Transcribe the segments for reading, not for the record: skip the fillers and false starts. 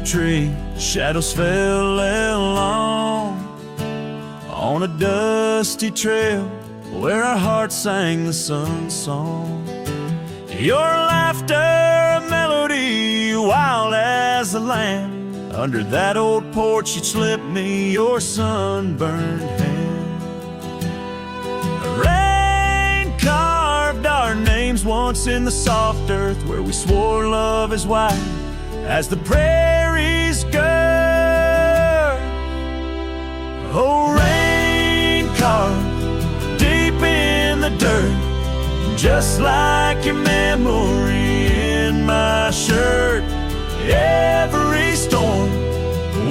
tree, shadows fell along on a dusty trail where our hearts sang the sun song. Your laughter, a melody, wild as the land. Under that old porch you'd slip me your sunburned hand. Rain carved our names once in the soft earth where we swore love as wide as the prairie's girth. Oh, rain carved deep in the dirt, just like your memory in my shirt. Every storm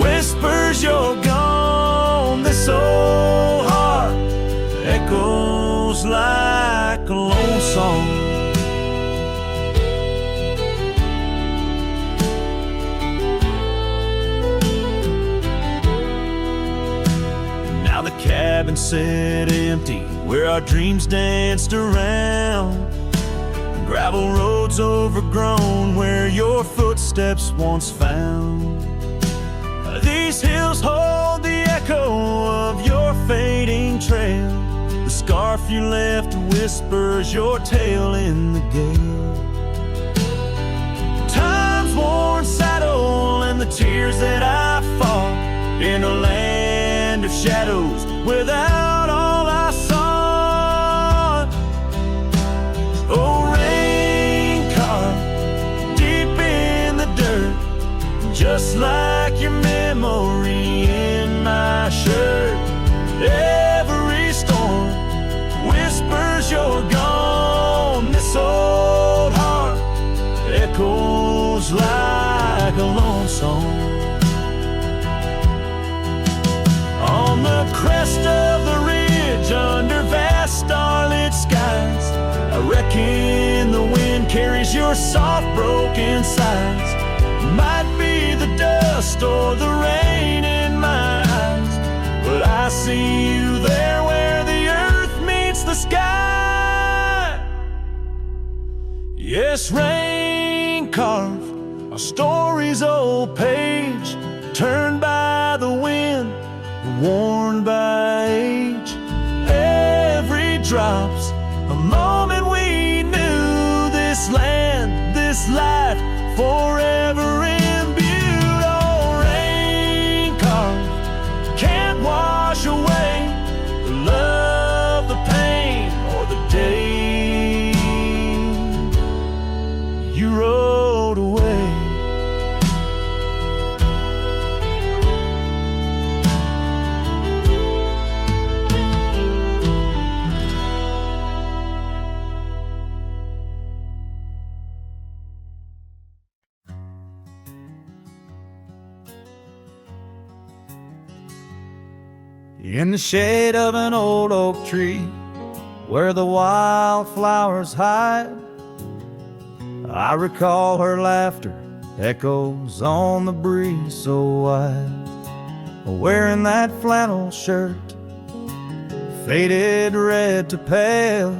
whispers you're gone. This old heart echoes like a lone song. Now the cabin sat empty where our dreams danced around. Gravel roads overgrown where your footsteps once found. These hills hold the echo of your fading trail. The scarf you left whispers your tale in the gale. Time's worn saddle and the tears that I fought in a land of shadows without all I sought. Oh, just like your memory in my shirt. Every storm whispers you're gone. This old heart echoes like a lone song. On the crest of the ridge under vast starlit skies, I reckon the wind carries your soft broken sighs. Might be the dust or the rain in my eyes, but I see you there where the earth meets the sky. Yes, rain carved a story's old page, turned by the wind, worn by age. Every drop's a moment we knew. This land, this life, forever imbued. Oh, rain carved can't wash away the love, the pain, or the day you rode away. In the shade of an old oak tree, where the wildflowers hide, I recall her laughter echoes on the breeze so wide. Wearing that flannel shirt, faded red to pale,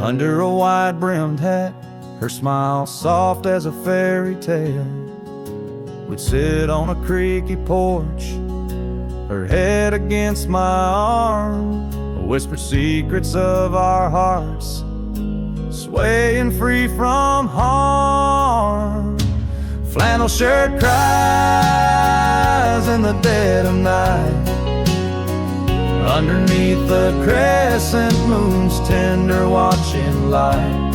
under a wide-brimmed hat, her smile soft as a fairy tale. We'd sit on a creaky porch, her head against my arm, whisper secrets of our hearts, swaying free from harm. Flannel shirt cries in the dead of night, underneath the crescent moon's tender watching light.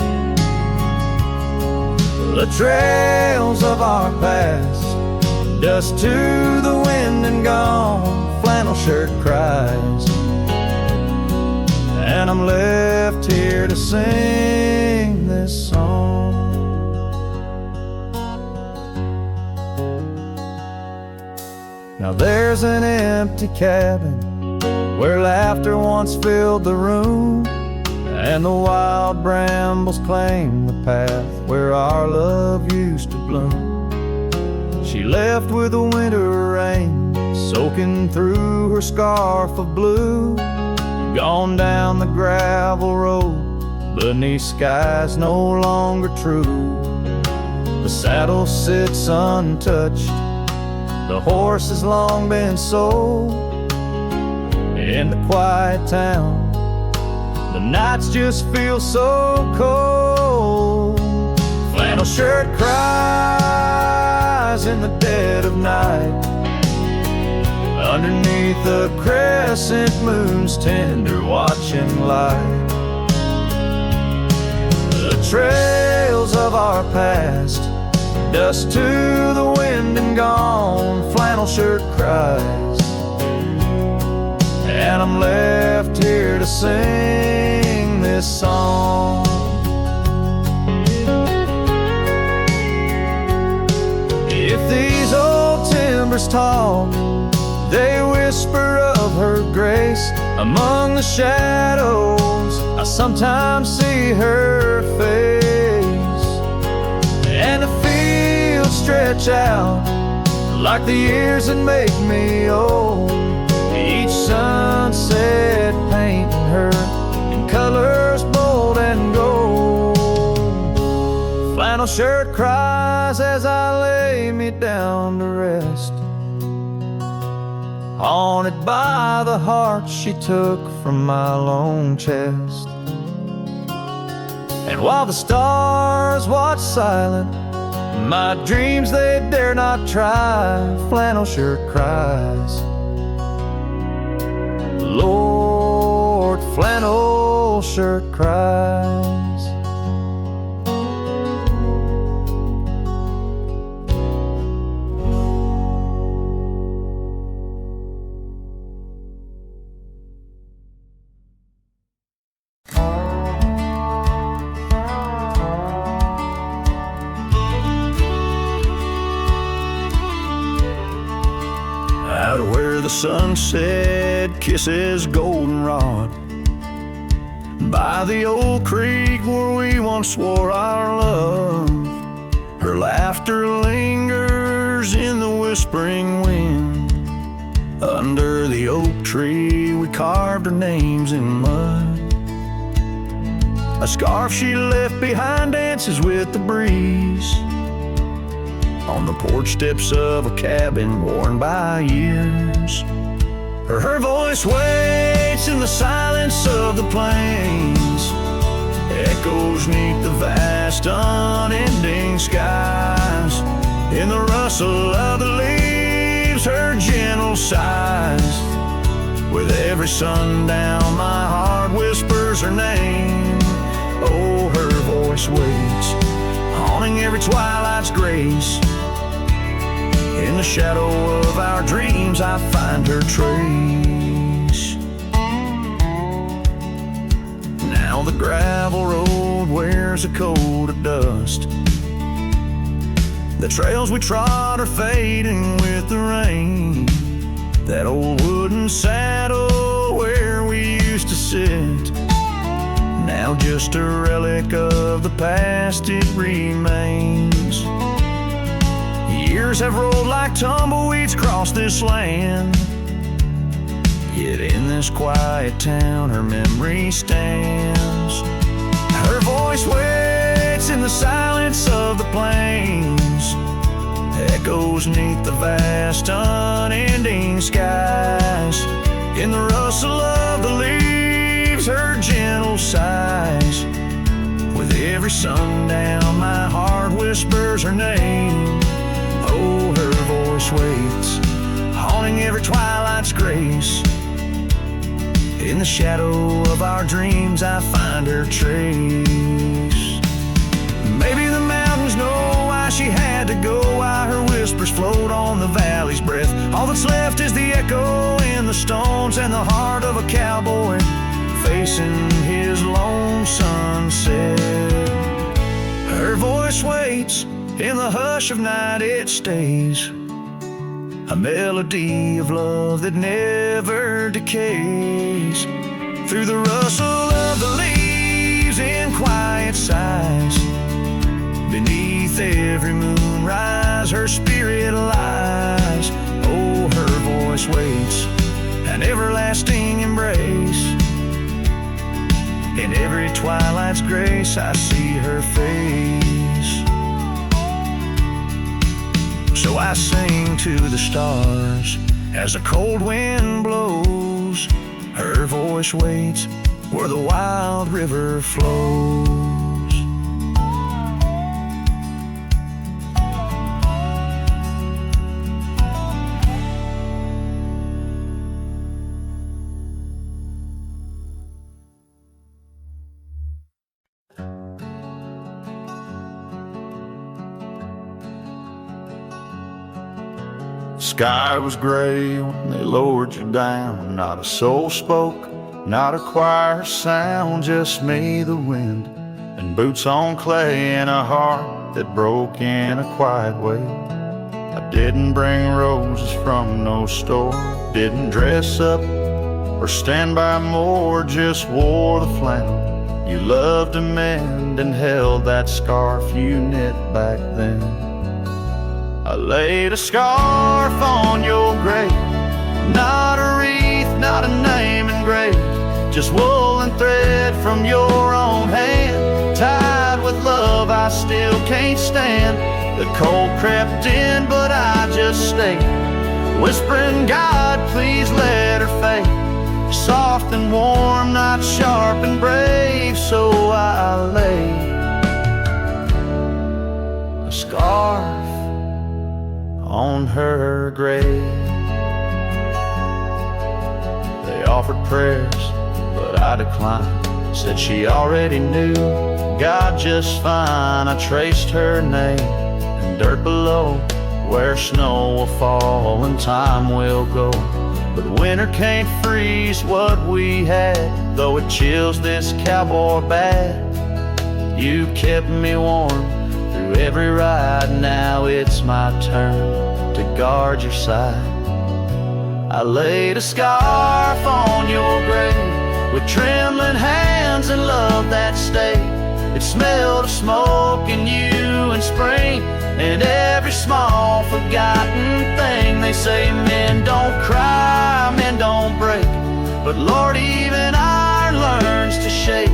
The trails of our past, dust to the wind and gone. Flannel shirt cries, and I'm left here to sing this song. Now there's an empty cabin where laughter once filled the room, and the wild brambles claim the path where our love used to bloom. She left with the winter rain soaking through her scarf of blue, gone down the gravel road beneath skies no longer true. The saddle sits untouched, the horse has long been sold. In the quiet town, the nights just feel so cold. Flannel shirt cries in the dead of night, underneath the crescent moon's tender watching light. The trails of our past, dust to the wind and gone. Flannel shirt cries, and I'm left here to sing this song. If these old timbers talk, they whisper of her grace. Among the shadows, I sometimes see her face, and the fields stretch out like the years that make me old. Each sunset painting her in colors bold and gold. Flannel shirt cries as I lay me down to rest, haunted by the heart she took from my lone chest. And while the stars watch silent, my dreams they dare not try. Flannel shirt cries, Lord, flannel shirt cries. Out where the sunset kisses goldenrod, by the old creek where we once swore our love, her laughter lingers in the whispering wind. Under the oak tree we carved her names in mud. A scarf she left behind dances with the breeze on the porch steps of a cabin worn by years. Her voice waits in the silence of the plains, echoes neath the vast unending skies. In the rustle of the leaves, her gentle sighs. With every sundown my heart whispers her name. Oh, her voice waits, haunting every twilight's grace. In the shadow of our dreams I find her trace. Now the gravel road wears a coat of dust. The trails we trod are fading with the rain. That old wooden saddle where we used to sit, now just a relic of the past it remains. Years have rolled like tumbleweeds across this land, yet in this quiet town her memory stands. Her voice waits in the silence of the plains, echoes neath the vast unending skies. In the rustle of the leaves her gentle sighs. With every sundown my heart whispers her name. Oh, her voice waits, haunting every twilight's grace. In the shadow of our dreams I find her trace. Maybe the mountains know why she had to go, why her whispers float on the valley's breath. All that's left is the echo in the stones and the heart of a cowboy facing his lone sunset. Her voice waits, in the hush of night it stays, a melody of love that never decays. Through the rustle of the leaves in quiet sighs, beneath every moonrise her spirit lies. Oh, her voice waits, an everlasting embrace. In every twilight's grace I see her face. So I sing to the stars as a cold wind blows. Her voice waits where the wild river flows. Sky was gray when they lowered you down. Not a soul spoke, not a choir sound, just me, the wind, and boots on clay, and a heart that broke in a quiet way. I didn't bring roses from no store, didn't dress up or stand by more, just wore the flannel you loved to mend, and held that scarf you knit back then. I laid a scarf on your grave, not a wreath, not a name engraved, just wool and thread from your own hand, tied with love I still can't stand. The cold crept in, but I just stayed, whispering, God, please let her fade. Soft and warm, not sharp and brave, so I laid a scarf on her grave. They offered prayers, but I declined. Said she already knew God just fine. I traced her name in dirt below, where snow will fall and time will go. But winter can't freeze what we had, though it chills this cowboy bad. You kept me warm through every ride, now it's my turn to guard your side. I laid a scarf on your grave with trembling hands and love that stayed. It smelled of smoke and you and spring, and every small forgotten thing. They say men don't cry, men don't break, but Lord, even iron learns to shake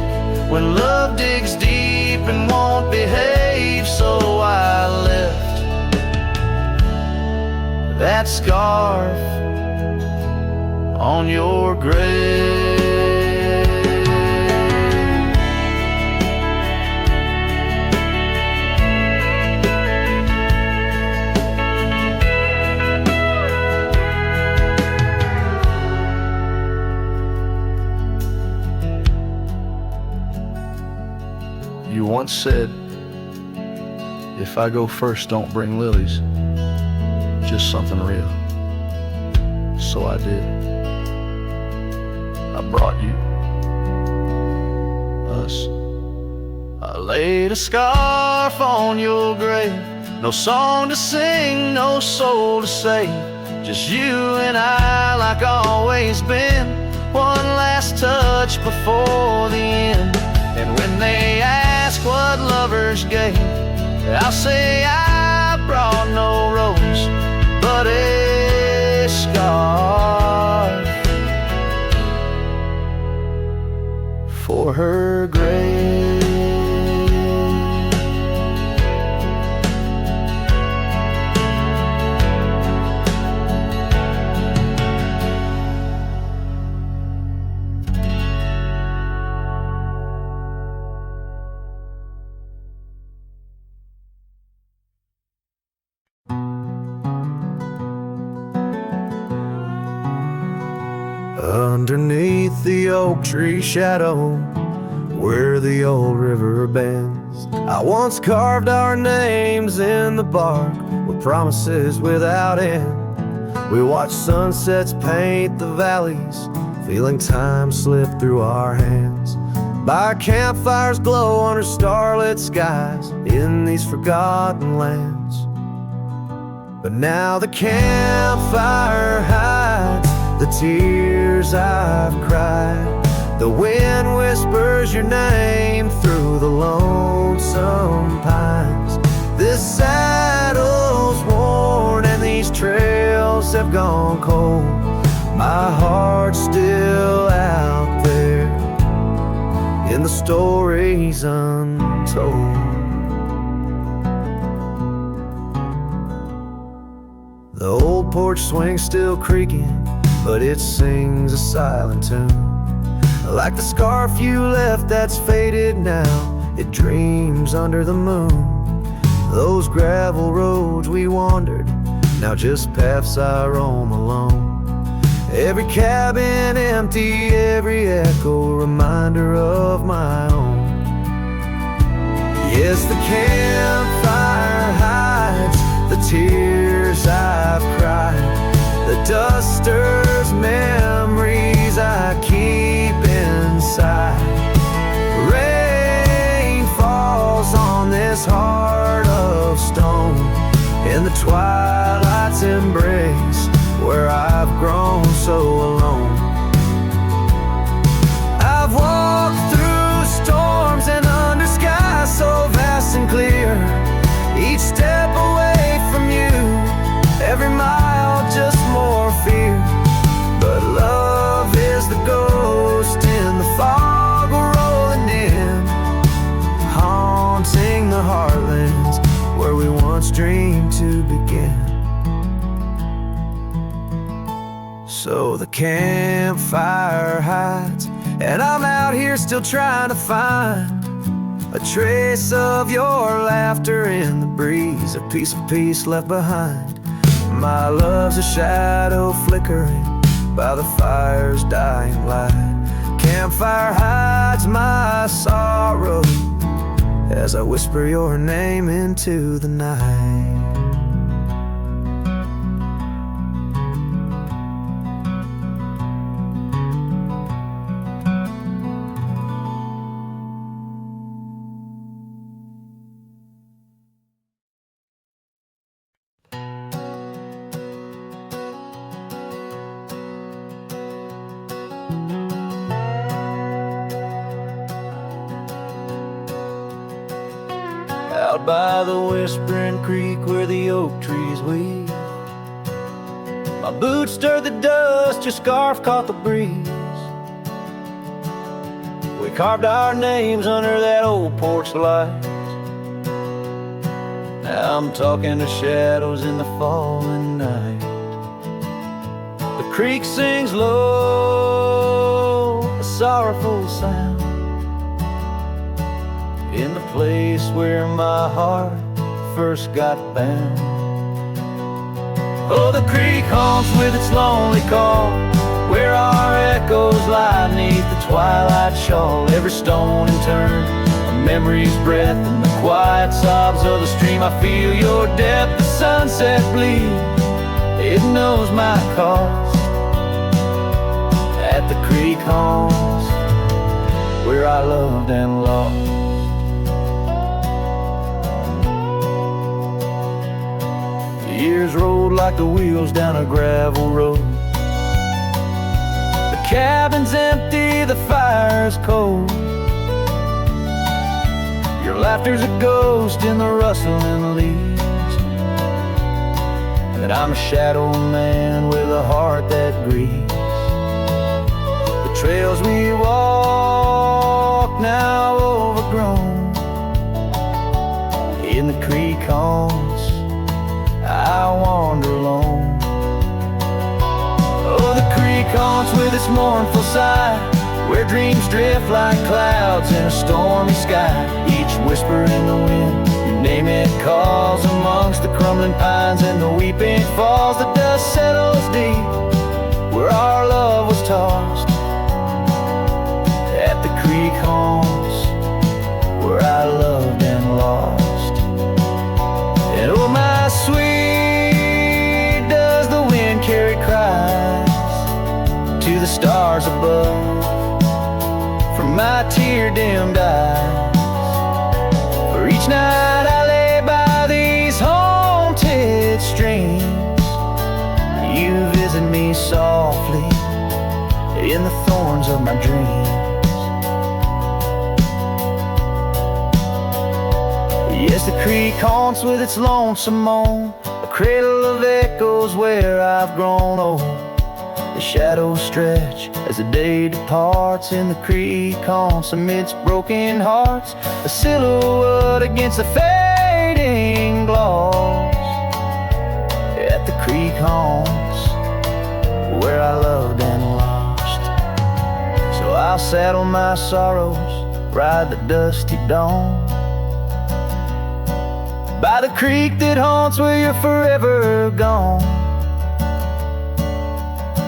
when love digs deep and won't behave. So I left that scarf on your grave. You once said, if I go first, don't bring lilies, just something real. So I did. I brought you us. I laid a scarf on your grave, no song to sing, no soul to save, just you and I like always been. One last touch before the end. And when they ask what lovers gave, I'll say I brought no rose, but a scarf for her grave. Underneath the oak tree shadow, where the old river bends, I once carved our names in the bark with promises without end. We watched sunsets paint the valleys, feeling time slip through our hands. By campfires glow under starlit skies in these forgotten lands. But now the campfire hides the tears I've cried. The wind whispers your name through the lonesome pines. This saddle's worn and these trails have gone cold. My heart's still out there in the stories untold. porch swing still creaking, but it sings a silent tune. Like the scarf you left that's faded now, it dreams under the moon. Those gravel roads we wandered, now just paths I roam alone. Every cabin empty, every echo reminder of my own. Yes, the campfire hides the tears I've cried, the duster's memories I keep inside. Rain falls on this heart of stone, in the twilight's embrace where I've grown so alone. I've walked through storms and under skies so vast and clear, each step away from you, every mile just more fear. But love is the ghost in the fog rolling in, haunting the heartlands where we once dreamed to begin. So the campfire hides, and I'm out here still trying to find a trace of your laughter in the breeze, a piece of peace left behind. My love's a shadow flickering by the fire's dying light. Campfire hides my sorrow as I whisper your name into the night. Out by the whispering creek where the oak trees weep, my boots stirred the dust, your scarf caught the breeze. We carved our names under that old porch light. Now I'm talking to shadows in the falling night. The creek sings low, a sorrowful sound, in the place where my heart first got bound. Oh, the creek haunts with its lonely call, where our echoes lie neath the twilight shawl. Every stone and turn, a memory's breath, and the quiet sobs of the stream. I feel your depth, the sunset bleed, it knows my cost. At the creek haunts, where I loved and lost. Years rolled like the wheels down a gravel road. The cabin's empty, the fire's cold. Your laughter's a ghost in the rustling leaves, and I'm a shadow man with a heart that grieves. The trails we walk now overgrown, in the creek haunts I wander alone. Oh, the creek haunts with its mournful sigh, where dreams drift like clouds in a stormy sky. Each whisper in the wind, your name it calls amongst the crumbling pines and the weeping falls. The dust settles deep where our love was tossed. At the creek haunts, where I loved and lost. And oh, my sweet, does the wind carry cries to the stars above from my tear-dimmed eyes? For each night I lay by these haunted streams, you visit me softly in the thorns of my dreams. Yes, the creek haunts with its lonesome moan, a cradle of echoes where I've grown old. The shadows stretch as the day departs, in the creek haunts amidst broken hearts, a silhouette against the fading gloss. At the creek haunts where I loved and lost. So I'll saddle my sorrows, ride the dusty dawn by the creek that haunts where you're forever gone.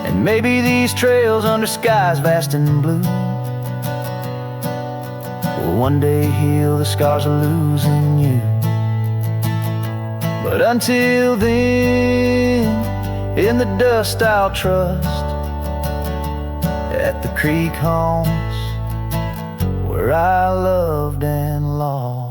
And maybe these trails under skies vast and blue will one day heal the scars of losing you. But until then, in the dust I'll trust at the creek haunts where I loved and lost.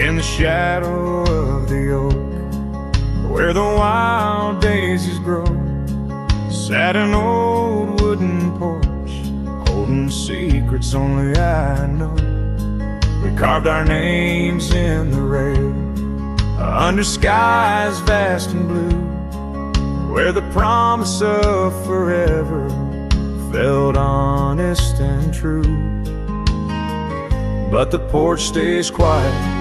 In the shadow of the oak, where the wild daisies grow, sat an old wooden porch, holding secrets only I know. We carved our names in the rail, under skies vast and blue, where the promise of forever felt honest and true. But the porch stays quiet,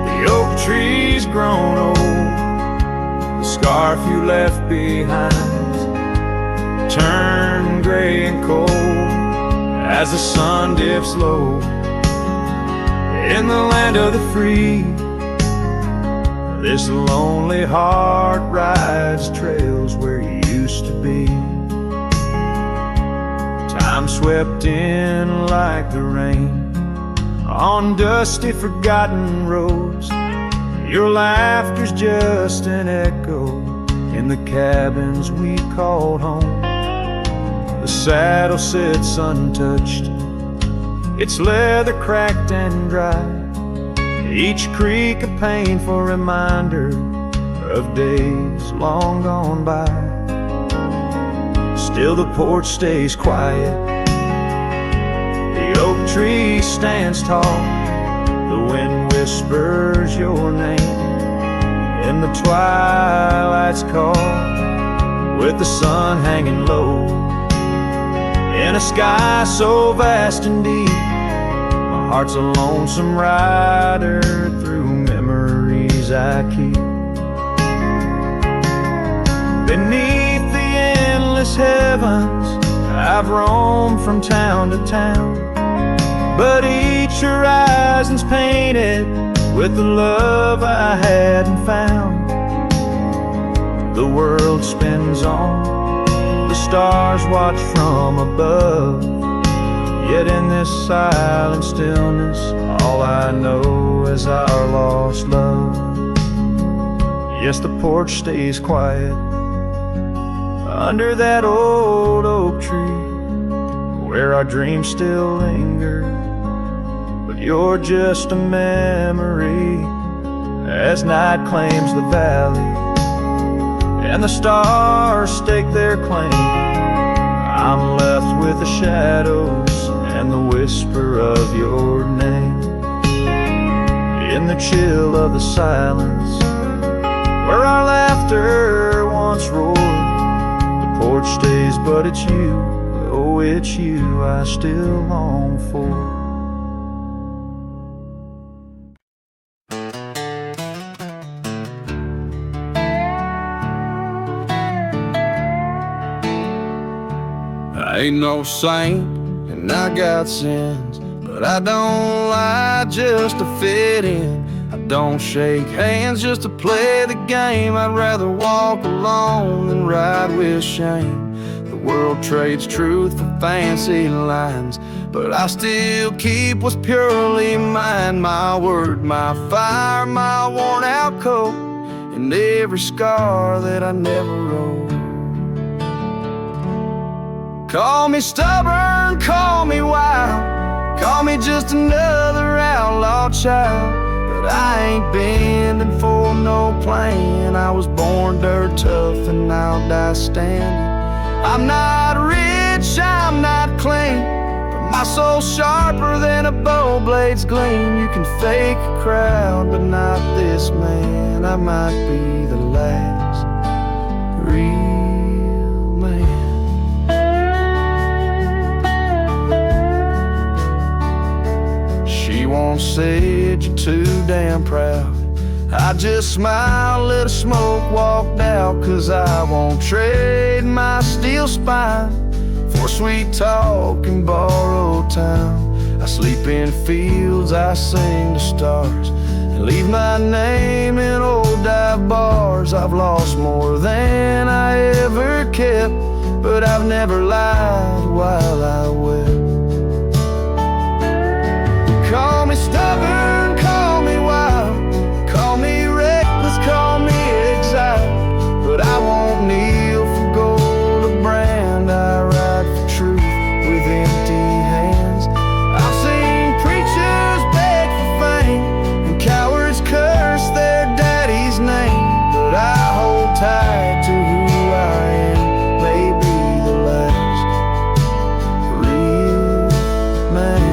the oak tree's grown old, the scarf you left behind turned gray and cold as the sun dips low. In the land of the free, this lonely heart rides trails where you used to be. Time swept in like the rain on dusty forgotten roads. Your laughter's just an echo in the cabins we called home. The saddle sits untouched, its leather cracked and dry, each creak a painful reminder of days long gone by. Still the porch stays quiet, the oak tree stands tall, the wind whispers your name in the twilight's call, with the sun hanging low in a sky so vast and deep. My heart's a lonesome rider through memories I keep. Beneath the endless heavens I've roamed from town to town, but each horizon's painted with the love I hadn't found. The world spins on, the stars watch from above, yet in this silent stillness all I know is our lost love. Yes, the porch stays quiet under that old oak tree, where our dreams still linger, but you're just a memory as night claims the valley and the stars stake their claim. I'm left with the shadows and the whisper of your name in the chill of the silence where our laughter once roared. The porch stays, but it's you, oh it's you I still long for. I ain't no saint and I got sins, but I don't lie just to fit in. I don't shake hands just to play the game. I'd rather walk alone than ride with shame. The world trades truth for fancy lines, but I still keep what's purely mine. My word, my fire, my worn out coat, and every scar that I never wrote. Call me stubborn, call me wild, call me just another outlaw child, but I ain't bending for no plan. I was born dirt tough and I'll die standing. I'm not rich, I'm not clean, but My soul's sharper than a bow blade's gleam. You can fake a crowd, but not this man. I might be the last real man. She won't say it, you're too damn proud. I just smiled, let her smoke, walked out. Cause I won't trade my steel spine for sweet talk and borrowed time. I sleep in fields, I sing to stars, and leave my name in old dive bars. I've lost more than I ever kept, but I've never lied while I wept. Call me stubborn, call me wild, call me reckless, call me exiled, but I won't kneel for gold or brand. I ride for truth with empty hands. I've seen preachers beg for fame and cowards curse their daddy's name, but I hold tight to who I am. Maybe the last real man.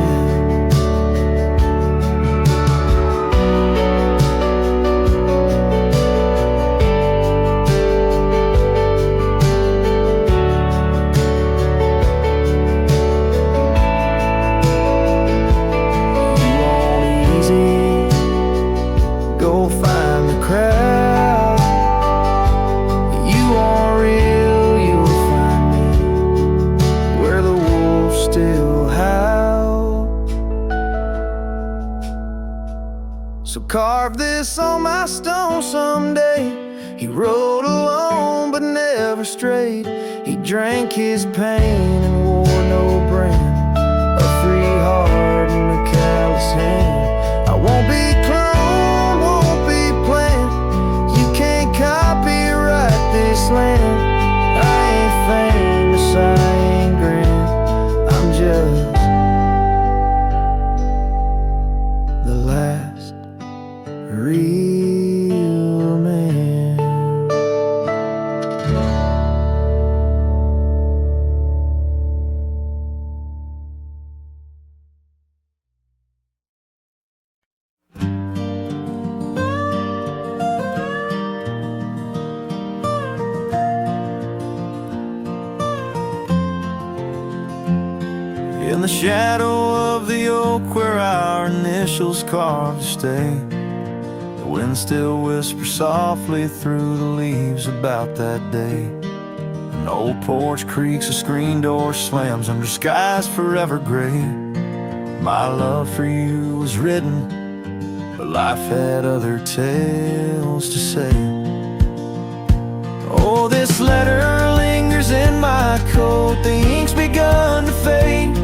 So carve this on my stone someday. He rode alone but never strayed. He drank his pain and wore no brand, a free heart and a callous hand. I won't be cloned, won't be planned. You can't copyright this land. I ain't famous, I ain't grand. I'm just the last real man. In the shadow of the oak where our initials carved to stay, the wind still whispers softly through the leaves about that day. An old porch creaks, a screen door slams under skies forever gray. My love for you was written, but life had other tales to say. Oh, this letter lingers in my coat, the ink's begun to fade,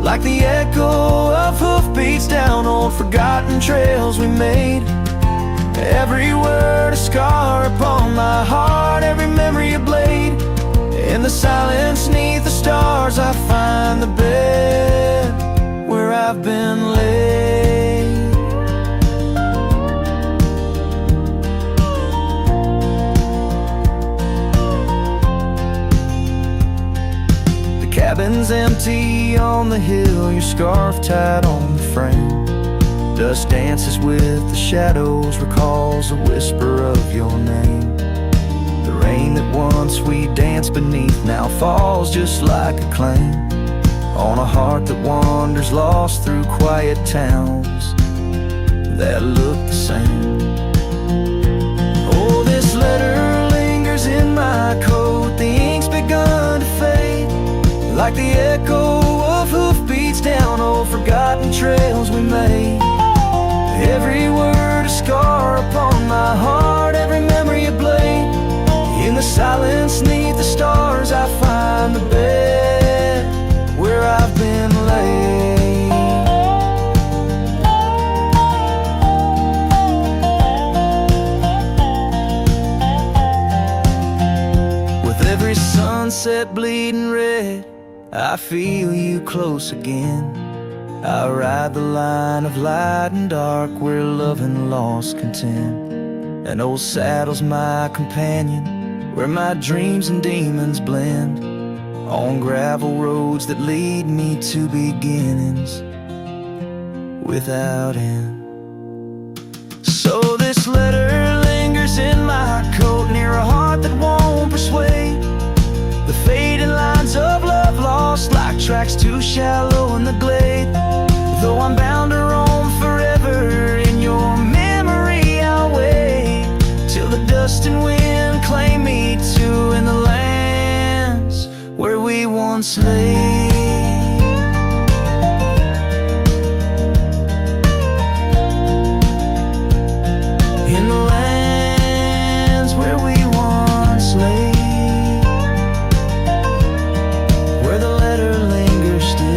like the echo of hoofbeats down old forgotten trails we made. Every word a scar upon my heart, every memory a blade. In the silence neath the stars I find the bed where I've been laid. The cabin's empty on the hill, your scarf tied on the frame. Dust dances with the shadows, recalls a whisper of your name. The rain that once we danced beneath now falls just like a claim on a heart that wanders lost through quiet towns that look the same. Oh, this letter lingers in my coat, the ink's begun to fade, like the echo of hoofbeats down old forgotten trails we made. Every word a scar upon my heart, every memory a blade. In the silence neath the stars I find the bed where I've been laid. With every sunset bleeding red, I feel you close again. I ride the line of light and dark where love and loss contend. An old saddle's my companion, where my dreams and demons blend. on gravel roads that lead me to beginnings without end. So this letter lingers in my coat, near a heart that won't persuade. The fading lines of love lost like tracks too shallow in the glade. Though I'm bound to roam forever in your memory, I'll wait till the dust and wind claim me too in the lands where we once lay. In the lands where we once lay, where the letter lingers still.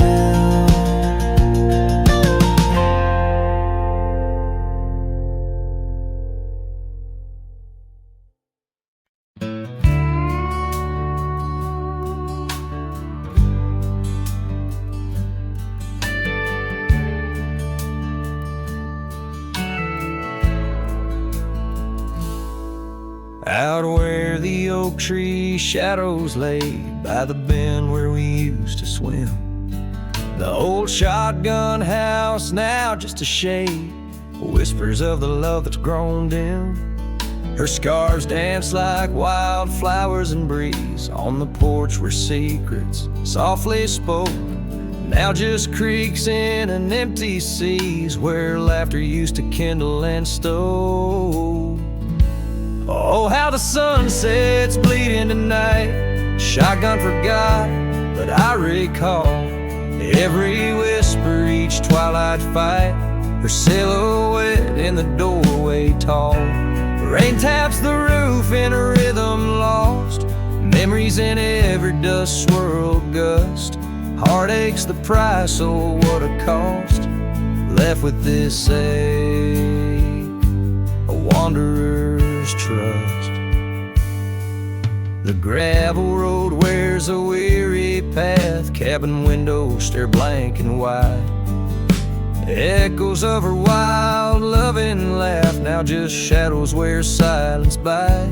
Out where the oak tree shadows lay, by the bend where we used to swim, the old shotgun house now just a shade, whispers of the love that's grown dim. Her scars dance like wildflowers in breeze on the porch where secrets softly spoke, now just creaks in an empty seas where laughter used to kindle and stow. Oh, how the sunset's bleeding tonight, shotgun forgot, but I recall every whisper, each twilight fight, her silhouette in the doorway tall. Rain taps the roof in a rhythm lost, memories in every dust swirled gust. Heartache's the price, oh what a cost, left with this ache, a wanderer's trust. The gravel road wears a weary path, cabin windows stare blank and wide. Echoes of her wild loving laugh, now just shadows where silence bide.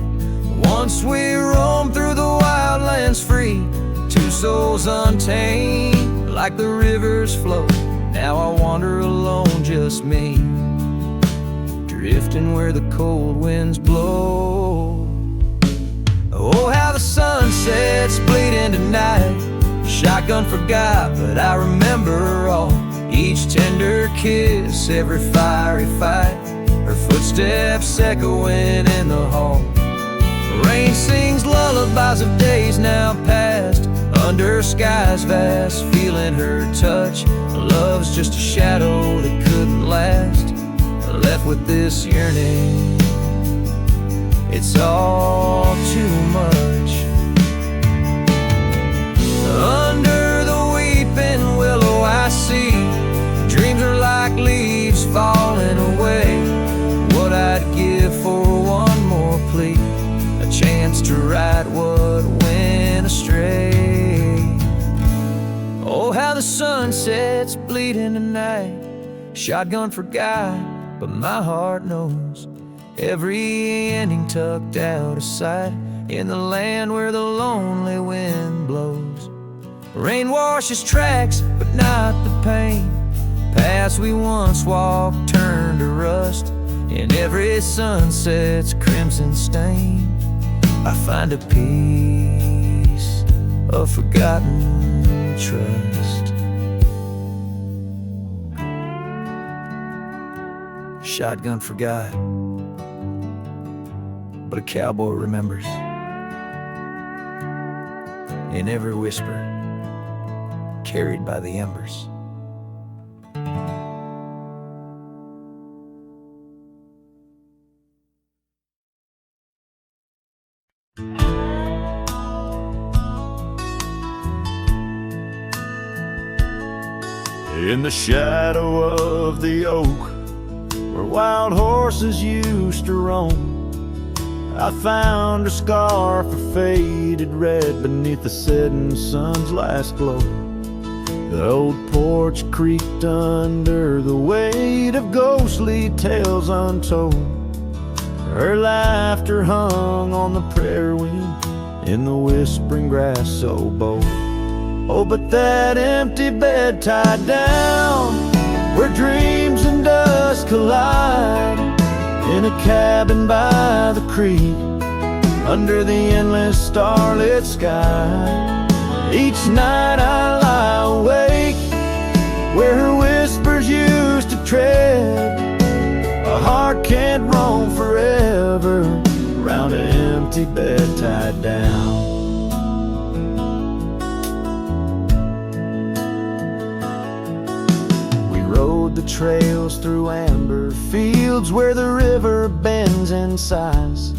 Once we roamed through the wildlands free, two souls untamed like the rivers flow. Now I wander alone, just me, drifting where the cold winds blow. Oh, how the sunset's bleeding tonight, shotgun forgot, but I remember all. Each tender kiss, every fiery fight, her footsteps echoing in the hall. Rain sings lullabies of days now past, under skies vast, feeling her touch. Love's just a shadow that couldn't last, left with this yearning, it's all too much. Under the weeping willow I see, dreams are like leaves falling away. What I'd give for one more plea, a chance to right what went astray. Oh, how the sunset's bleeding tonight, shotgun forgot, but my heart knows every ending tucked out of sight, in the land where the lonely wind blows. Rain washes tracks, but not the pain. Paths we once walked turn to rust, in every sunset's crimson stain. I find a piece of forgotten trust. Shotgun forgot, but a cowboy remembers, in every whisper carried by the embers. In the shadow of the oak, where wild horses used to roam, I found a scarf of faded red beneath the setting sun's last glow. The old porch creaked under the weight of ghostly tales untold. Her laughter hung on the prairie wind in the whispering grass so bold. Oh, but that empty bed tied down, where dreams and dust collide, in a cabin by the creek, under the endless starlit sky. Each night I lie awake, where her whispers used to tread. A heart can't roam forever, round an empty bed tied down. We rode the trails through amber fields, where the river bends and sighs,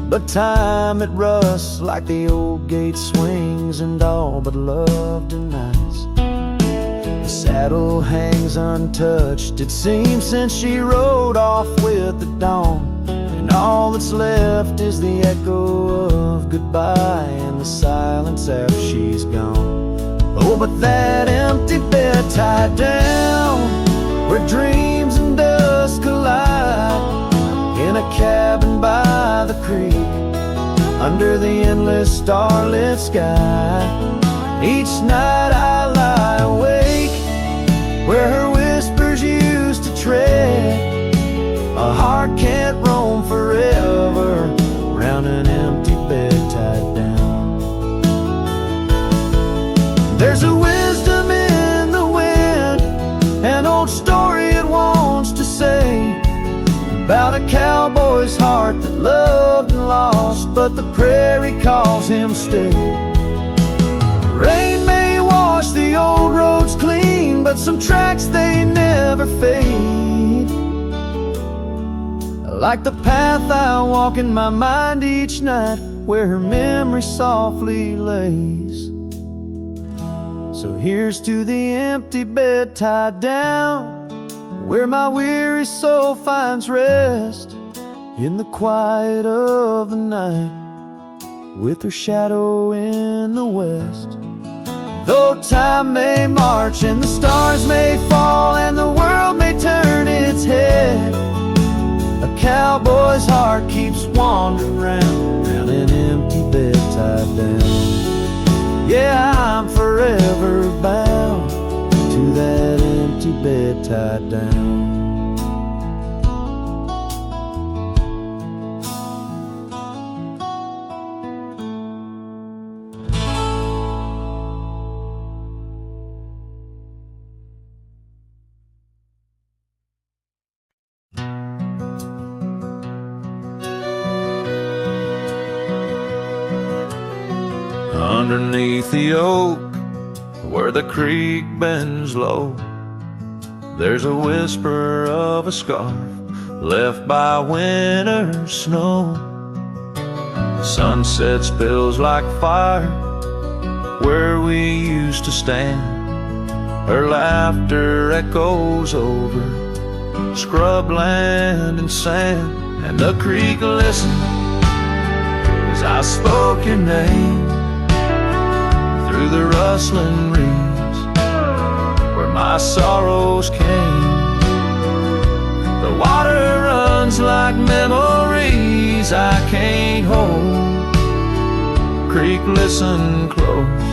but time it rusts like the old gate swings, and all but love denies. The saddle hangs untouched, it seems, since she rode off with the dawn, and all that's left is the echo of goodbye and the silence after she's gone. Oh, but that empty bed tied down, where dreams and dust collide, in a cabin by the creek, under the endless starlit sky. Each night I lie awake, where her whispers used to tread. A heart can't roam forever, round an empty bed tied down. There's a wisdom in the wind, an old story it wants to say, about a cowboy's heart that loved and lost, but the prairie calls him still. Rain may wash the old roads clean, but some tracks they never fade. Like the path I walk in my mind each night, where her memory softly lays. So here's to the empty bed tied down, where my weary soul finds rest, in the quiet of the night, with her shadow in the west. Though time may march and the stars may fall and the world may turn its head, a cowboy's heart keeps wandering round an empty bed tied down. Yeah, I'm forever bound to that empty bed tied down. Underneath the oak, where the creek bends low, there's a whisper of a scarf left by winter's snow. Sunset spills like fire where we used to stand. Her laughter echoes over scrubland and sand, and the creek listened as I spoke your name through the rustling reeds where my sorrows came. The water runs like memories I can't hold. Creek, listen close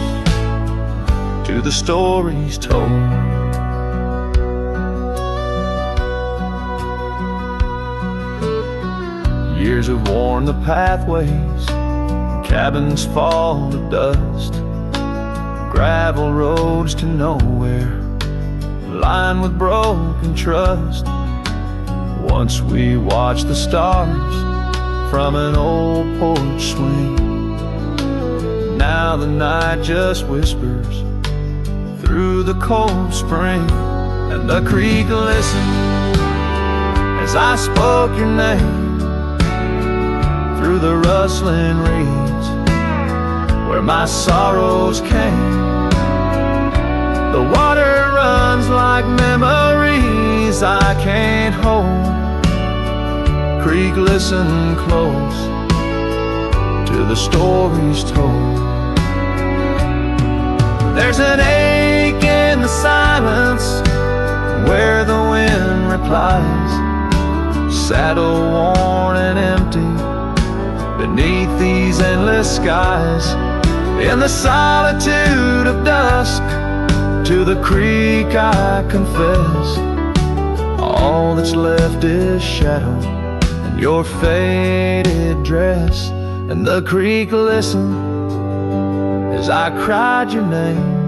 to the stories told. Years have worn the pathways, cabins fall to dust, gravel roads to nowhere, lined with broken trust. Once we watched the stars from an old porch swing. Now the night just whispers through the cold spring, and the creek listened as I spoke your name through the rustling reeds where my sorrows came. The water runs like memories I can't hold. Creek, listen close to the stories told. There's an ache in the silence where the wind replies, saddle worn and empty beneath these endless skies. In the solitude of dusk, to the creek I confess, all that's left is shadow and your faded dress. And the creek listened as I cried your name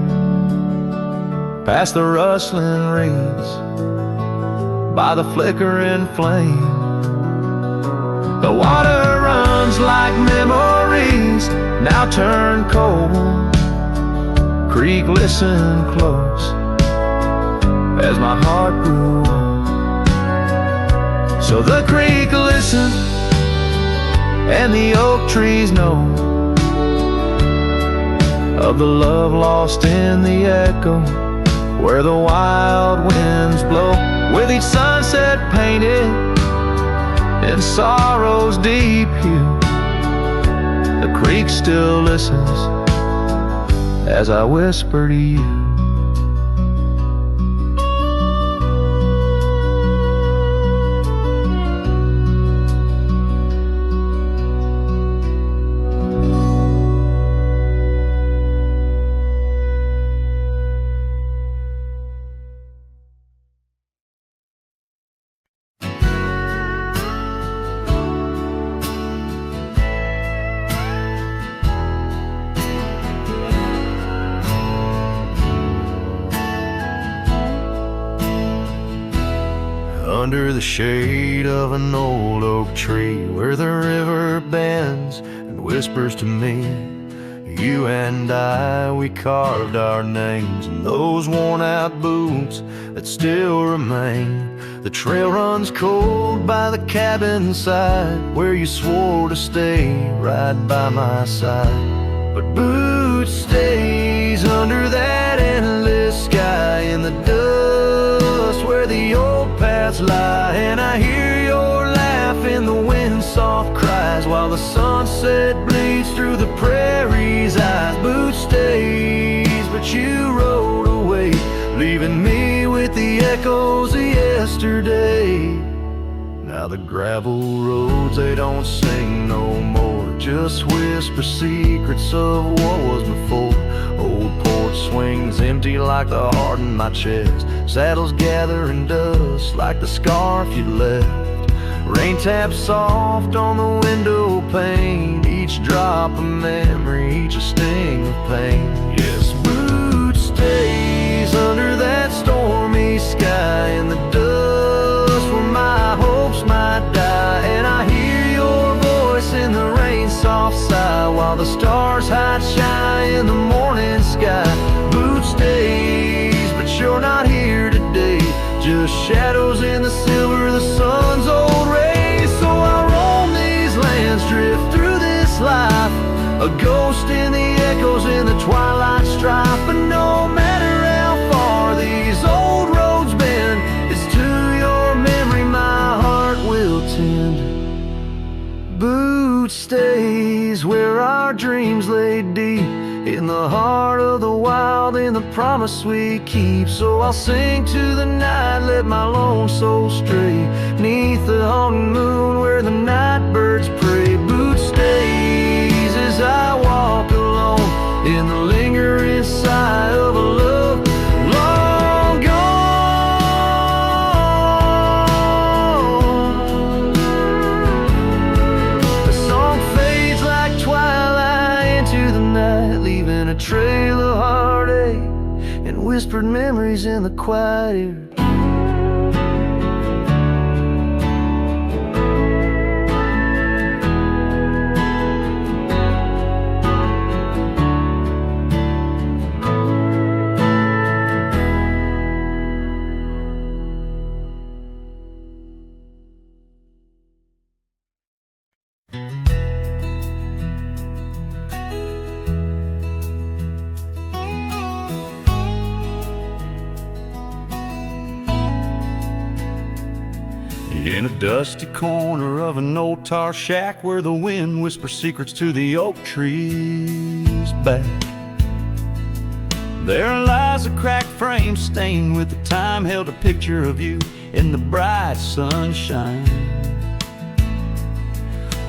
past the rustling reeds, by the flickering flame. The water runs like memories now turn cold. Creek, listen close as my heart grew old. So the creek listened and the oak trees know of the love lost in the echo where the wild winds blow. With each sunset painted in sorrow's deep hue, the creek still listens as I whisper to you. Under the shade of an old oak tree, where the river bends and whispers to me, you and I, we carved our names in those worn out boots that still remain. The trail runs cold by the cabin side, where you swore to stay right by my side. But Boots stays under that endless sky in the dust where the old paths lie. And I hear your laugh in the wind's soft cries, while the sunset bleeds through the prairie's eyes. Boots stays, but you rode away, leaving me with the echoes of yesterday. Now the gravel roads, they don't sing no more, just whisper secrets of what was before. Old porch swings empty like the heart in my chest, saddles gathering dust like the scarf you left. Rain taps soft on the window pane, each drop a memory, each a sting of pain. Yes, Boots stays under that stormy sky in the dust where my hopes might die. And I hear your voice in the rain soft sigh, while the stars hide shy in the morning sky. Boots stays, but you're not here today, just shadows in the silver of the sun's old rays. So I roam these lands, drift through this life, a ghost in the echoes in the twilight strife. But no matter how far these old roads bend, it's to your memory my heart will tend. Boots stays where our dreams lay deep, in the heart of the wild, in the promise we keep. So I'll sing to the night, let my lone soul stray, neath the haunting moon where the night birds pray. Boots stays as I walk alone in the lingering sigh of a love long gone. The song fades like twilight into the night, leaving a trail of heartache and whispered memories in the quiet air. In a dusty corner of an old tar shack, where the wind whispers secrets to the oak trees back, there lies a cracked frame stained with the time, held a picture of you in the bright sunshine.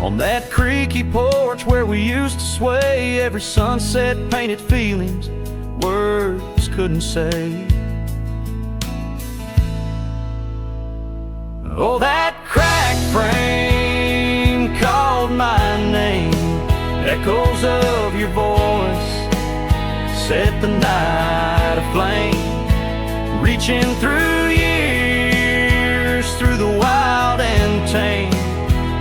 On that creaky porch where we used to sway, every sunset painted feelings words couldn't say. Oh, that cracked frame called my name. Echoes of your voice set the night aflame. Reaching through years, through the wild and tame.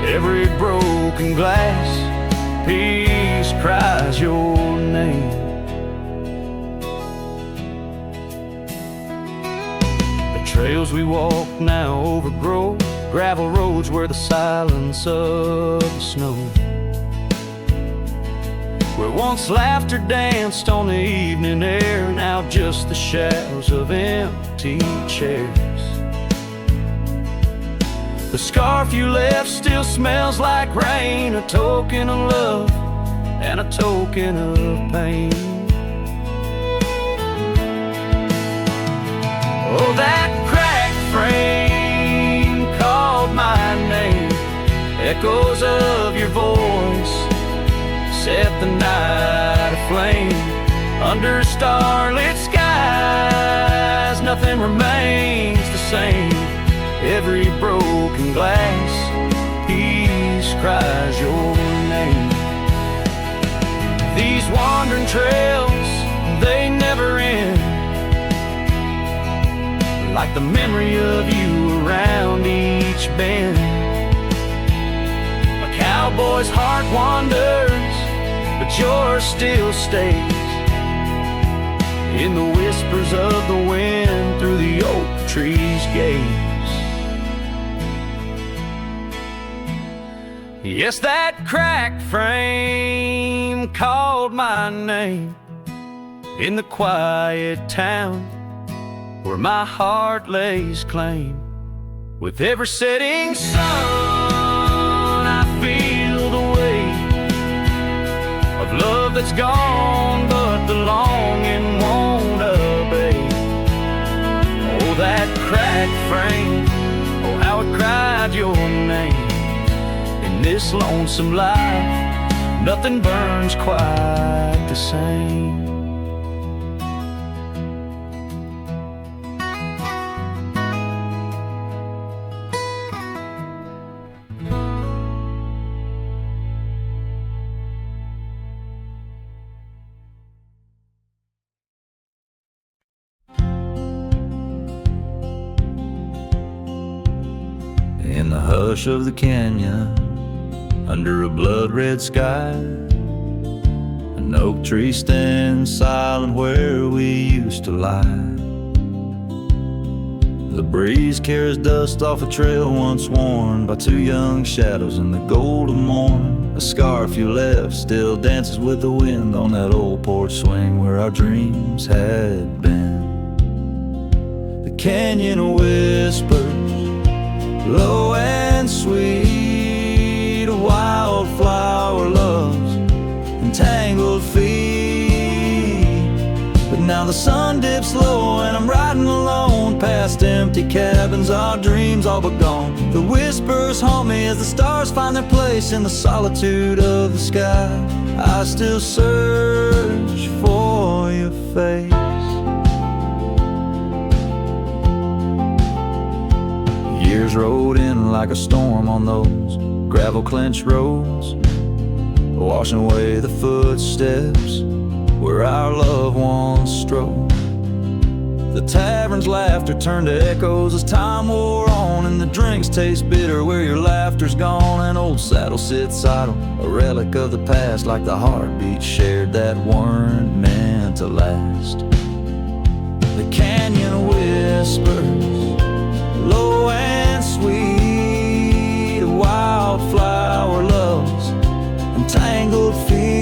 Every broken glass piece cries your name. The trails we walk now overgrow gravel roads where the silence of the snow. Where once laughter danced on the evening air, now just the shadows of empty chairs. The scarf you left still smells like rain, a token of love and a token of pain. Oh, that cracked frame called my name. Echoes of your voice set the night aflame. Under starlit skies, nothing remains the same. Every broken glass piece cries your name. These wandering trails, they never end, like the memory of you around each bend. A cowboy's heart wanders, but yours still stays in the whispers of the wind through the oak tree's gaze. Yes, that cracked frame called my name in the quiet town where my heart lays claim. With every setting sun, I feel the weight of love that's gone, but the longing won't abate. Oh, that cracked frame, oh, how it cried your name. In this lonesome life, nothing burns quite the same. In the hush of the canyon, under a blood-red sky, an oak tree stands silent where we used to lie. The breeze carries dust off a trail once worn by two young shadows in the gold of morn. A scarf you left still dances with the wind on that old porch swing where our dreams had been. The canyon whispers, low and sweet, a wildflower loves entangled feet. But now the sun dips low and I'm riding alone past empty cabins, our dreams all but gone. The whispers haunt me as the stars find their place in the solitude of the sky. I still search for your face. Years rode in like a storm on those gravel clenched roads, washing away the footsteps where our loved ones strode. The tavern's laughter turned to echoes as time wore on, and the drinks taste bitter where your laughter's gone. An old saddle sits idle, a relic of the past, like the heartbeats shared that weren't meant to last. The canyon whispers, low and sweet, a wildflower loves entangled feet.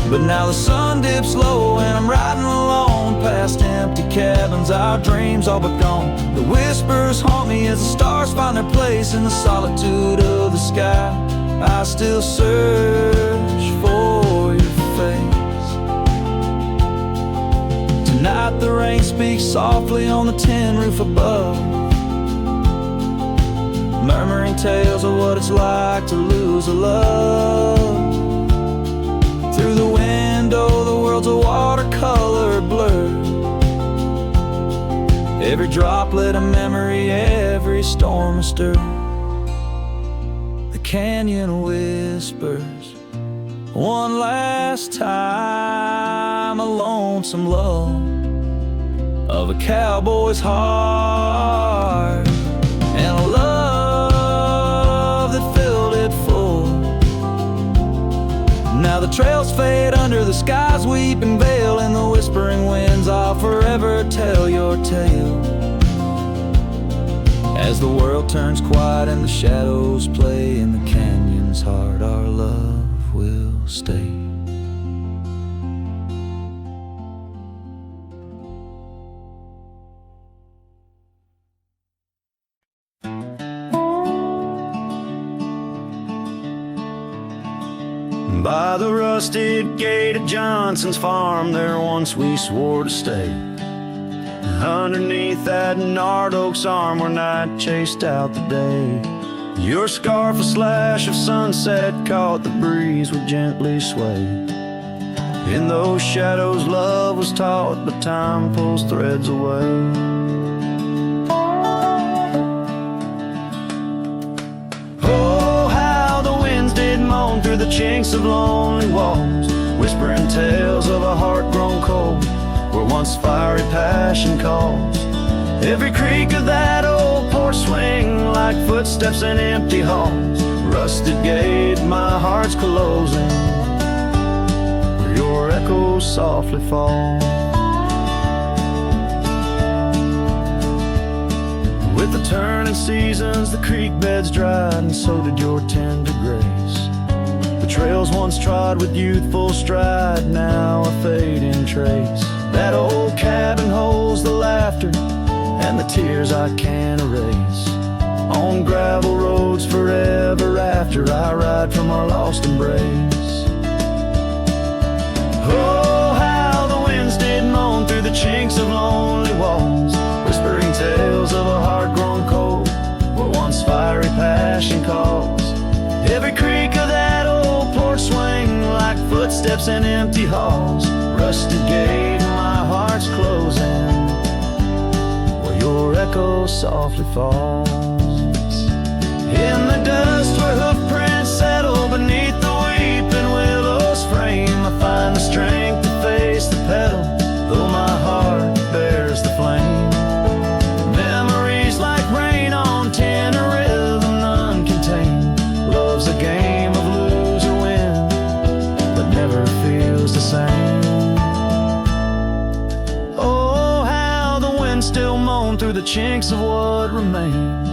But now the sun dips low and I'm riding alone past empty cabins, our dreams all but gone. The whispers haunt me as the stars find their place in the solitude of the sky. I still search for your face. Tonight the rain speaks softly on the tin roof above. murmuring tales of what it's like to lose a love. Through the window, the world's a watercolor blur. Every droplet a memory, every storm a stir. The canyon whispers one last time, a lonesome lull of a cowboy's heart, and a love that filled it full. Now the trails fade under the sky's weeping veil, and the whispering winds, I'll forever tell your tale. As the world turns quiet and the shadows play in the canyon's heart, our love will stay. By the rusted gate of Johnson's farm, there once we swore to stay. Underneath that gnarled oak's arm, where night chased out the day. Your scarf, a slash of sunset, caught the breeze, would gently sway. In those shadows love was taught, but time pulls threads away. Through the chinks of lonely walls, whispering tales of a heart grown cold, where once fiery passion calls. Every creak of that old porch swing, like footsteps in empty halls. Rusted gate, my heart's closing, where your echoes softly fall. With the turning seasons, the creek beds dried, and so did your tender grace. Trails once trod with youthful stride, now a fading trace. That old cabin holds the laughter and the tears I can't erase. On gravel roads forever after, I ride from our lost embrace. Oh, how the winds did moan through the chinks of lonely walls, whispering tales of a heart grown cold, where once fiery passion calls. Every creak of that old porch swing, like footsteps in empty halls. Rusted gate, my heart's closing, where your echo softly falls. In the dust where hoofprints settle beneath the weeping willow's frame, I find the strength to face the pedal, though my heart bears the flame. Memories like rain on tin, a rhythm none contain. Love's a game of lose or win, but never feels the same. Oh, how the wind still moan through the chinks of what remains.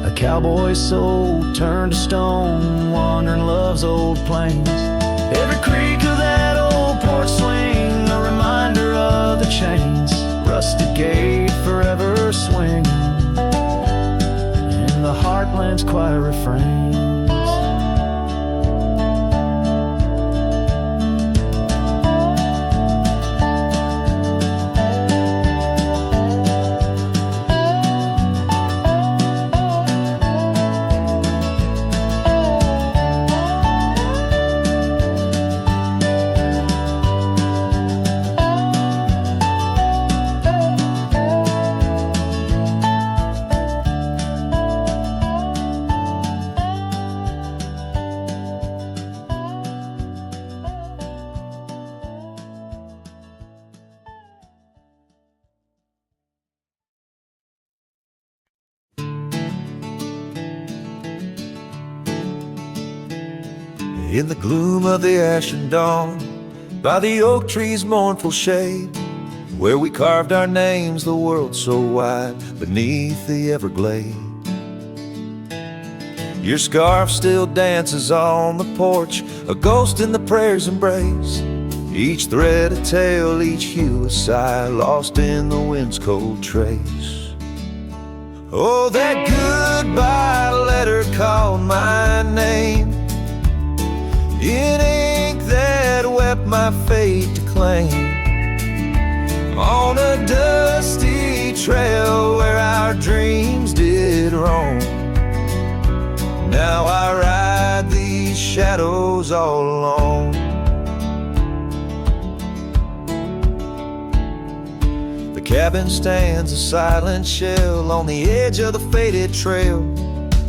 A cowboy's soul turned to stone, wandering love's old plains. Every creak of that old porch swing, a reminder of the chains. Rusted gate forever swinging in the heartland's quiet refrain. In the gloom of the ashen dawn, by the oak tree's mournful shade, where we carved our names, the world so wide, beneath the Everglade. Your scarf still dances on the porch, a ghost in the prayer's embrace. Each thread a tale, each hue a sigh, lost in the wind's cold trace. Oh, that goodbye letter called my name in ink that wept my fate to claim. On a dusty trail where our dreams did roam, shadows all alone. The cabin stands a silent shell on the edge of the faded trail.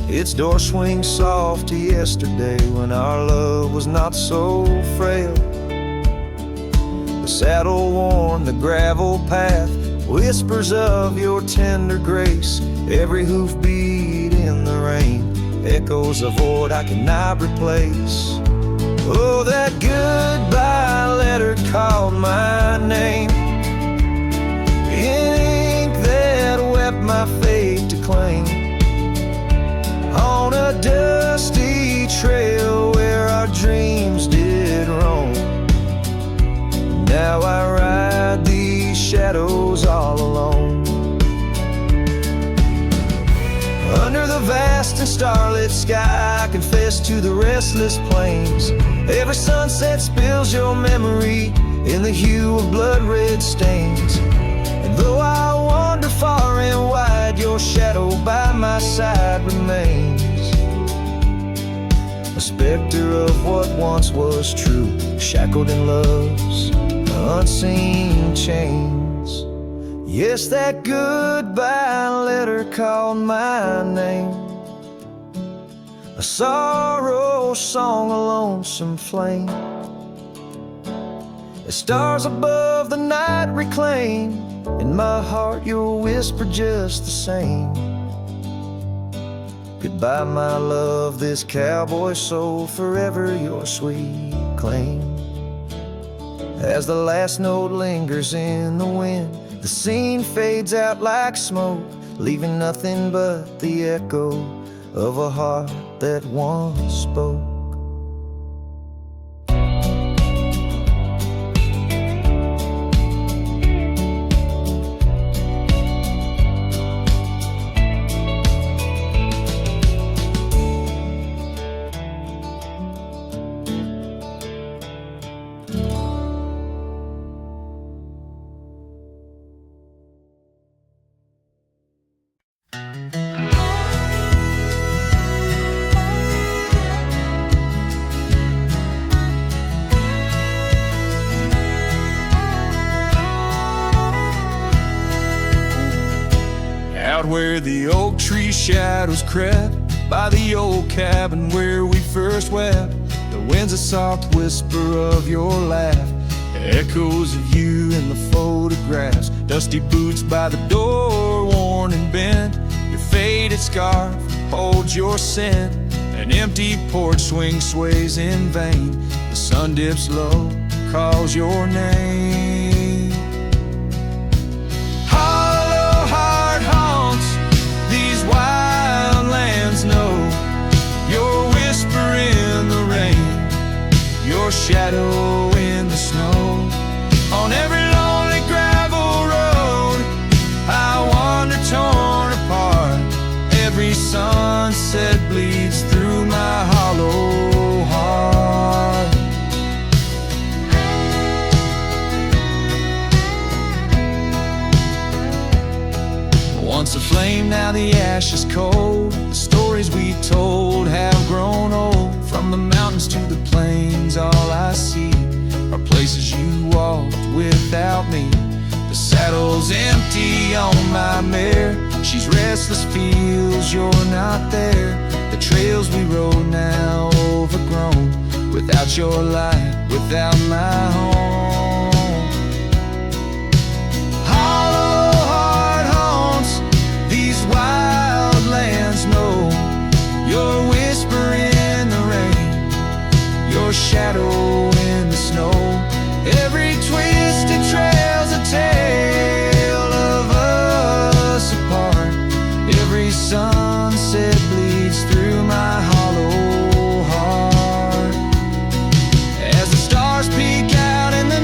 Its door swings soft to yesterday when our love was not so frail. The saddle worn, the gravel path whispers of your tender grace. Every hoofbeat in the rain echoes a void I cannot replace. Oh, that goodbye letter called my name in ink that wept my fate to claim. On a dusty trail where our dreams did roam. Now I ride these shadows all alone. Under the vast and starlit sky, I confess to the restless plains. Every sunset spills your memory in the hue of blood-red stains. And though I wander far and wide, your shadow by my side remains. A specter of what once was true, shackled in love's unseen chains. Yes, that goodbye letter called my name. A sorrow song, a lonesome flame. As stars above the night reclaim, in my heart your whisper just the same. Goodbye my love, this cowboy soul, forever your sweet claim. As the last note lingers in the wind, the scene fades out like smoke, leaving nothing but the echo of a heart that once spoke. Out where the oak tree shadows crept, by the old cabin where we first wept, the wind's a soft whisper of your laugh, echoes of you in the photographs, dusty boots by the door, worn and bent, your faded scarf holds your scent, an empty porch swing sways in vain, the sun dips low, calls your name. Wildlands know your whisper in the rain, your shadow in the snow. On every lonely gravel road I wander torn apart. Every sunset bleeds through my hollow heart. Once a flame, now the ash is cold. The stories we told have grown old. From the mountains to the plains, all I see are places you walked without me. The saddle's empty on my mare, she's restless, feels you're not there. The trails we rode now overgrown, without your light, without my home. Hollow heart haunts these wildlands know your whisper in the rain, your shadow in the snow. Every twisted trail's a tale of us apart. Every sunset bleeds through my hollow heart. As the stars peek out in the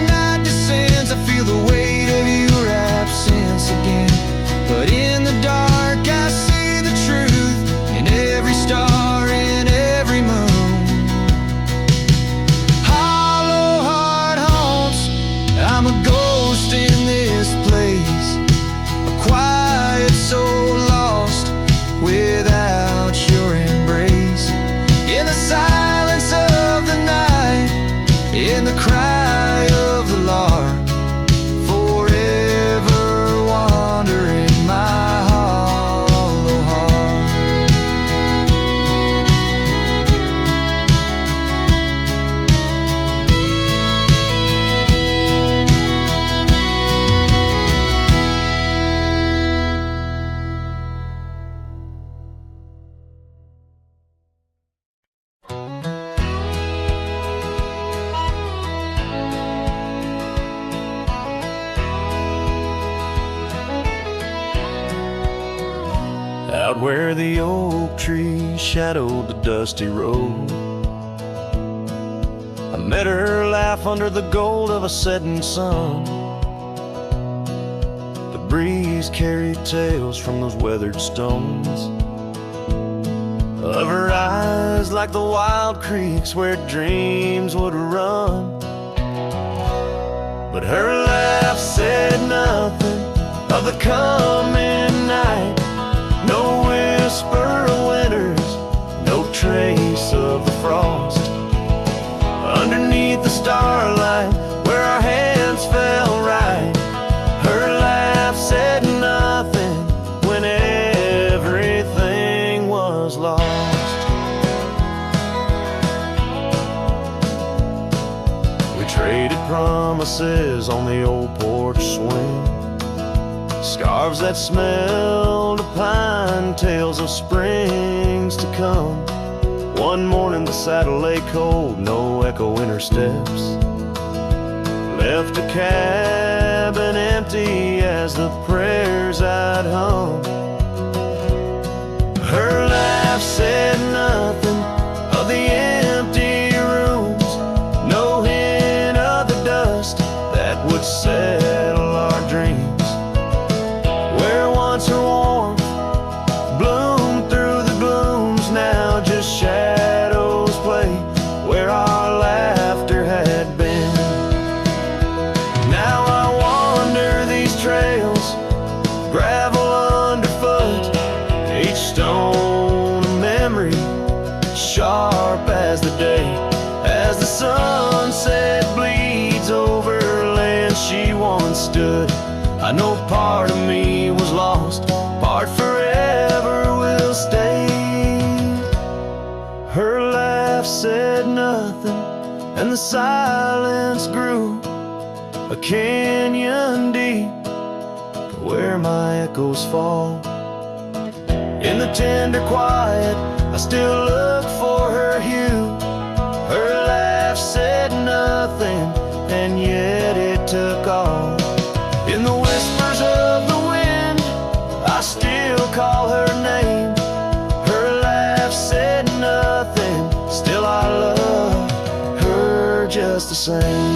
where the oak tree shadowed the dusty road. I met her laugh under the gold of a setting sun. The breeze carried tales from those weathered stones, of her eyes like the wild creeks where dreams would run. But her laugh said nothing of the coming night. No whisper of winters, no trace of the frost. Underneath the starlight where our hands fell right, her laugh said nothing when everything was lost. We traded promises on the old porch swing, scarves that smelled of pine, tales of springs to come. One morning the saddle lay cold, no echo in her steps, left a cabin empty as the prayers I'd hung. Her laugh said nothing of the empty rooms, no hint of the dust that would settle our dreams. Where once her warmth bloomed through the glooms, now just shadows play where our laughter had been. Now I wander these trails, gravel underfoot, each stone a memory, sharp as the day, as the sunset bleeds over land she once stood. I know part of me was lost, part forever will stay. Her laugh said nothing, and the silence grew a canyon deep where my echoes fall. In the tender quiet, I still look for her hue. Her laugh said nothing, and yet it took all. In the whispers of the wind, I still call her name. Her laugh said nothing, still I love her just the same.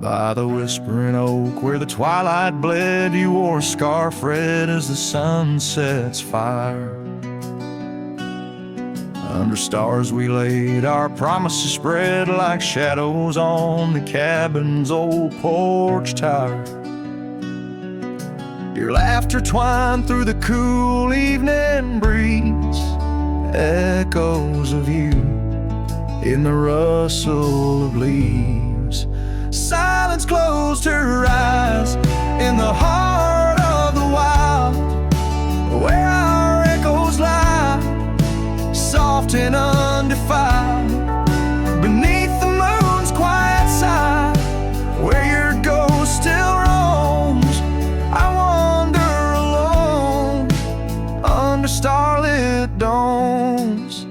By the whispering oak where the twilight bled, you wore a scarf red as the sun sets fire. Under stars we laid our promises spread like shadows on the cabin's old porch tower. Your laughter twined through the cool evening breeze, echoes of you in the rustle of leaves. Silence closed her eyes in the heart of the wild, where our echoes lie, soft and undefiled. Beneath the moon's quiet side, where your ghost still roams, I wander alone under starlit domes.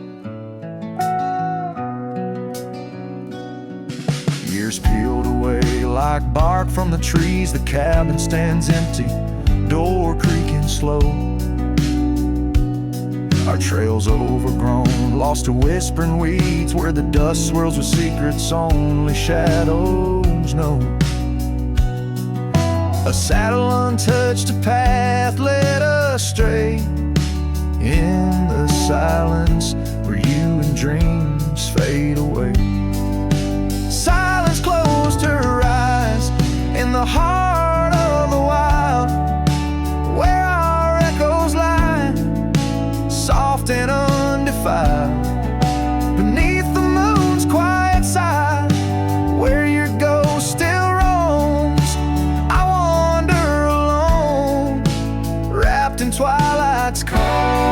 Years peeled away like bark from the trees, the cabin stands empty, door creaking slow. Our trails overgrown, lost to whispering weeds, where the dust swirls with secrets only shadows know. A saddle untouched, a path led astray in the silence where you and dreams fade away. Silence closed her eyes in the heart of the wild, where our echoes lie, soft and undefiled. Beneath the moon's quiet side, where your ghost still roams, I wander alone, wrapped in twilight's calm.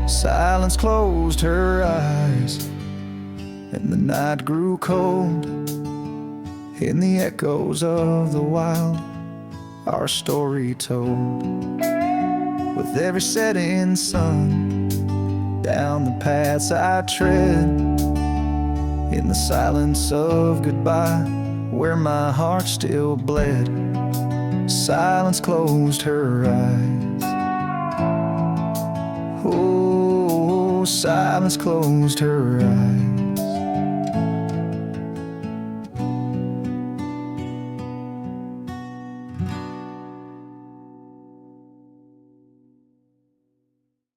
Silence closed her eyes, and the night grew cold. In the echoes of the wild, our story told. With every setting sun, down the paths I tread, in the silence of goodbye, where my heart still bled, silence closed her eyes. Oh, silence closed her eyes.